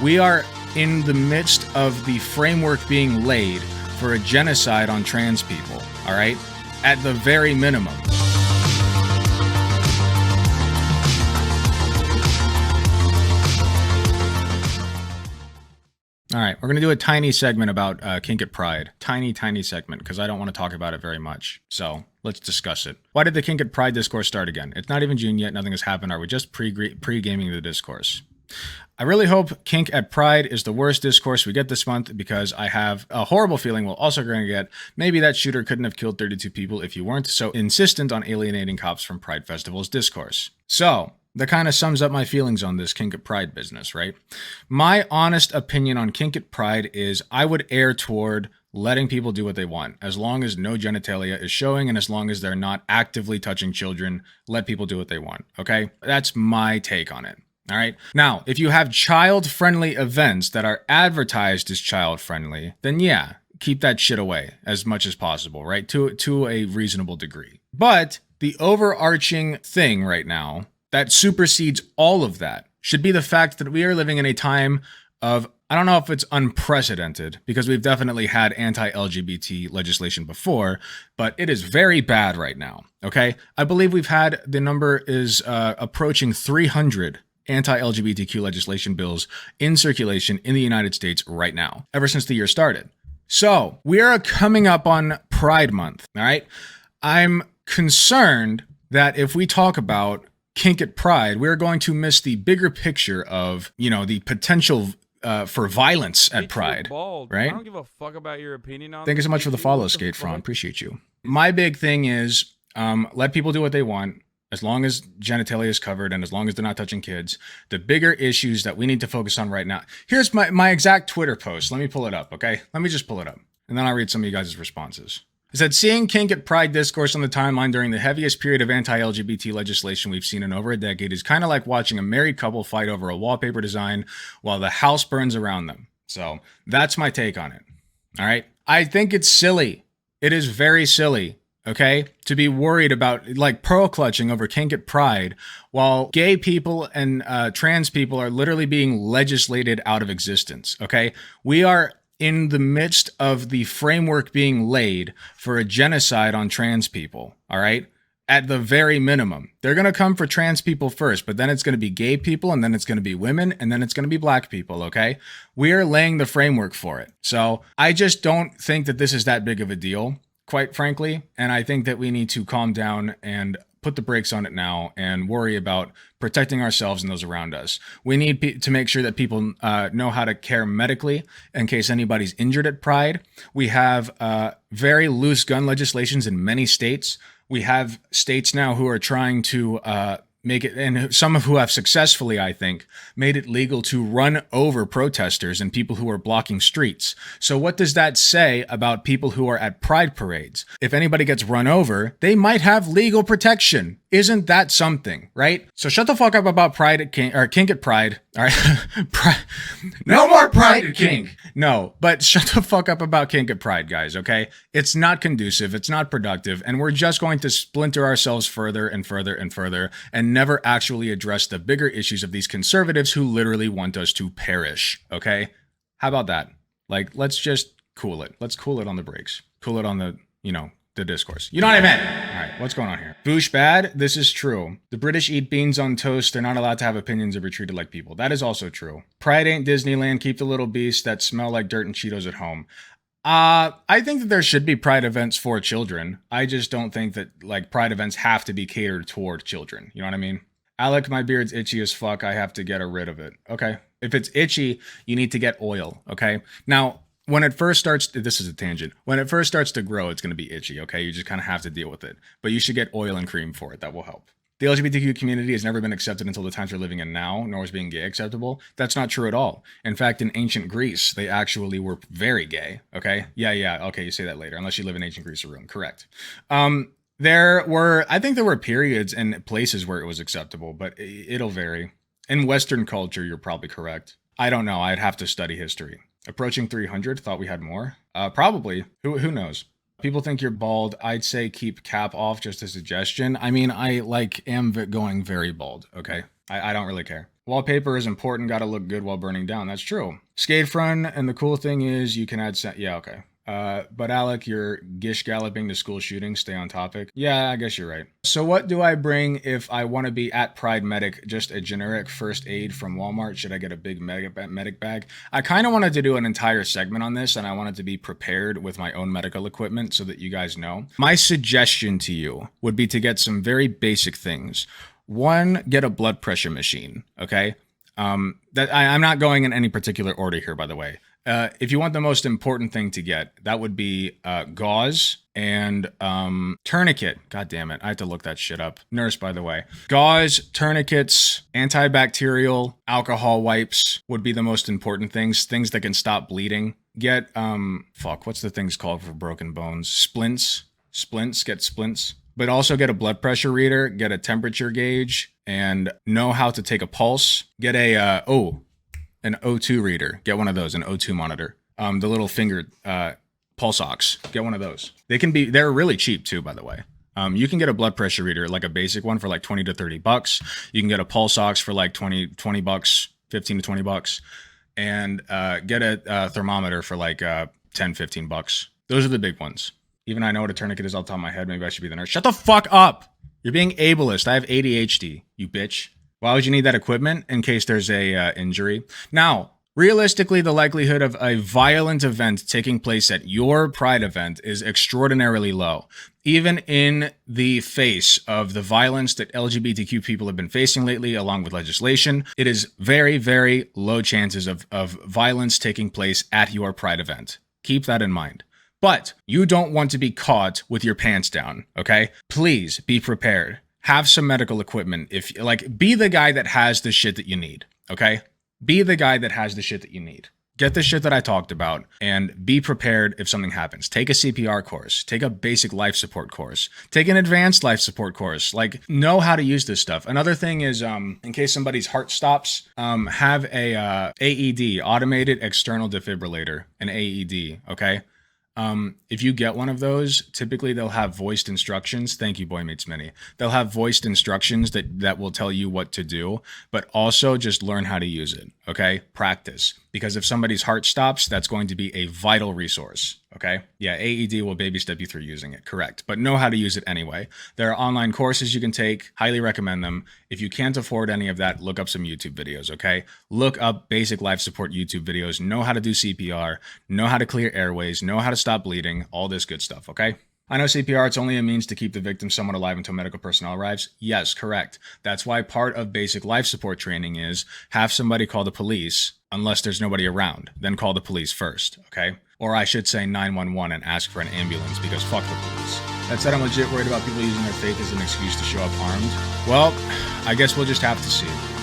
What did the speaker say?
We are in the midst of the framework being laid for a genocide on trans people, all right? At the very minimum. All right, we're going to do a tiny segment about Kink at Pride. Tiny segment, because I don't want to talk about it very much. So let's discuss it. Why did the Kink at Pride discourse start again? It's not even June yet. Nothing has happened. Are we just pre-gaming the discourse? I really hope Kink at Pride is the worst discourse we get this month, because I have a horrible feeling we're also going to get maybe that shooter couldn't have killed 32 people if you weren't so insistent on alienating cops from Pride Festival's discourse. So that kind of sums up my feelings on this Kink at Pride business, right? My honest opinion on Kink at Pride is I would err toward letting people do what they want. As long as no genitalia is showing and as long as they're not actively touching children, let people do what they want, okay? That's my take on it. All right. Now, if you have child-friendly events that are advertised as child-friendly, then yeah, keep that shit away as much as possible, right? To a reasonable degree. But the overarching thing right now that supersedes all of that should be the fact that we are living in a time of, I don't know if it's unprecedented, because we've definitely had anti-LGBT legislation before, but it is very bad right now, okay? I believe we've had, the number is approaching 300 anti-LGBTQ legislation bills in circulation in the United States right now, ever since the year started. So we are coming up on Pride Month, all right? I'm concerned that if we talk about Kink at Pride, we're going to miss the bigger picture of, the potential for violence at Pride, right? I don't give a fuck about your opinion on. Thank you so much for the follow, Skate Fraud. Appreciate you. My big thing is let people do what they want. As long as genitalia is covered and as long as they're not touching kids. The bigger issues that we need to focus on right now. Here's my exact Twitter post. Let me pull it up, okay? Let me just pull it up. And then I'll read some of you guys' responses. It said, seeing Kink at Pride discourse on the timeline during the heaviest period of anti-LGBT legislation we've seen in over a decade is kind of like watching a married couple fight over a wallpaper design while the house burns around them. So that's my take on it. All right? I think it's silly. It is very silly. Okay, to be worried about like pearl clutching over Kink at Pride while gay people and trans people are literally being legislated out of existence. Okay, we are in the midst of the framework being laid for a genocide on trans people. All right, at the very minimum, they're going to come for trans people first, but then it's going to be gay people, and then it's going to be women, and then it's going to be black people. Okay, we are laying the framework for it. So I just don't think that this is that big of a deal, quite frankly, and I think that we need to calm down and put the brakes on it now and worry about protecting ourselves and those around us. We need to make sure that people know how to care medically in case anybody's injured at Pride. We have very loose gun legislations in many states. We have states now who are trying to make it, and some of who have successfully, I think, made it legal to run over protesters and people who are blocking streets. So what does that say about people who are at Pride parades? If anybody gets run over, they might have legal protection. Isn't that something, right? So shut the fuck up about Pride at Kink, or Kink at Pride. All right. No more Pride at Kink. No, but shut the fuck up about Kink at Pride, guys, okay? It's not conducive, it's not productive, and we're just going to splinter ourselves further and further and further and never actually address the bigger issues of these conservatives who literally want us to perish, okay? How about that? Like, let's just cool it. Let's cool it on the brakes. Cool it on the, the discourse. You know what I meant? All right, what's going on here? Boosh bad? This is true. The British eat beans on toast. They're not allowed to have opinions or be treated like people. That is also true. Pride ain't Disneyland. Keep the little beasts that smell like dirt and Cheetos at home. I think that there should be Pride events for children. I just don't think that, Pride events have to be catered toward children. You know what I mean? Alec, my beard's itchy as fuck. I have to get rid of it. Okay. If it's itchy, you need to get oil. Okay. Now, when it first starts, this is a tangent. When it first starts to grow, it's going to be itchy, okay? You just kind of have to deal with it. But you should get oil and cream for it. That will help. The LGBTQ community has never been accepted until the times we're living in now, nor is being gay acceptable. That's not true at all. In fact, in ancient Greece, they actually were very gay, okay? Yeah, okay, you say that later, unless you live in ancient Greece or Rome, correct. I think there were periods and places where it was acceptable, but it'll vary. In Western culture, you're probably correct. I don't know, I'd have to study history. Approaching 300, thought we had more? Probably. Who knows? People think you're bald. I'd say keep cap off, just a suggestion. I mean, I am going very bald, okay? I don't really care. Wallpaper is important. Got to look good while burning down. That's true. Skate front, and the cool thing is you can add... yeah, okay. But Alec, you're gish galloping to school shooting. Stay on topic. Yeah, I guess you're right. So what do I bring if I want to be at Pride Medic? Just a generic first aid from Walmart? Should I get a big medic bag? I kind of wanted to do an entire segment on this, and I wanted to be prepared with my own medical equipment so that you guys know. My suggestion to you would be to get some very basic things. One, get a blood pressure machine. Okay. I'm not going in any particular order here, by the way. If you want the most important thing to get, that would be gauze and tourniquet. God damn it. I have to look that shit up. Nurse, by the way. Gauze, tourniquets, antibacterial, alcohol wipes would be the most important things. Things that can stop bleeding. Get, what's the things called for broken bones? Splints. Get splints. But also get a blood pressure reader, get a temperature gauge, and know how to take a pulse. Get an O2 reader. Get one of those, an O2 monitor. The little fingered pulse ox. Get one of those. They're really cheap too, by the way. You can get a blood pressure reader, like a basic one, for like $20 to $30. You can get a pulse ox for like $20, $15 to $20, and get a thermometer for like $10, $15. Those are the big ones. Even I know what a tourniquet is off the top of my head. Maybe I should be the nurse. Shut the fuck up! You're being ableist. I have ADHD, you bitch. Why would you need that equipment? In case there's a injury. Now, realistically, the likelihood of a violent event taking place at your Pride event is extraordinarily low. Even in the face of the violence that LGBTQ people have been facing lately, along with legislation, it is very, very low chances of violence taking place at your Pride event. Keep that in mind. But you don't want to be caught with your pants down, okay? Please be prepared. Have some medical equipment. Be the guy that has the shit that you need, okay? Be the guy that has the shit that you need. Get the shit that I talked about and be prepared if something happens. Take a CPR course. Take a basic life support course. Take an advanced life support course. Know how to use this stuff. Another thing is, in case somebody's heart stops, have a AED, automated external defibrillator, an AED, okay? If you get one of those, typically they'll have voiced instructions. Thank you, Boy Meets Mini. They'll have voiced instructions that will tell you what to do, but also just learn how to use it, okay? Practice. Because if somebody's heart stops, that's going to be a vital resource, okay? Yeah, AED will baby step you through using it, correct. But know how to use it anyway. There are online courses you can take. Highly recommend them. If you can't afford any of that, look up some YouTube videos, okay? Look up basic life support YouTube videos. Know how to do CPR. Know how to clear airways. Know how to stop bleeding. All this good stuff, okay? I know CPR, it's only a means to keep the victim somewhat alive until medical personnel arrives. Yes, correct. That's why part of basic life support training is have somebody call the police unless there's nobody around. Then call the police first, okay? Or I should say 911 and ask for an ambulance because fuck the police. That said, I'm legit worried about people using their faith as an excuse to show up armed. Well, I guess we'll just have to see.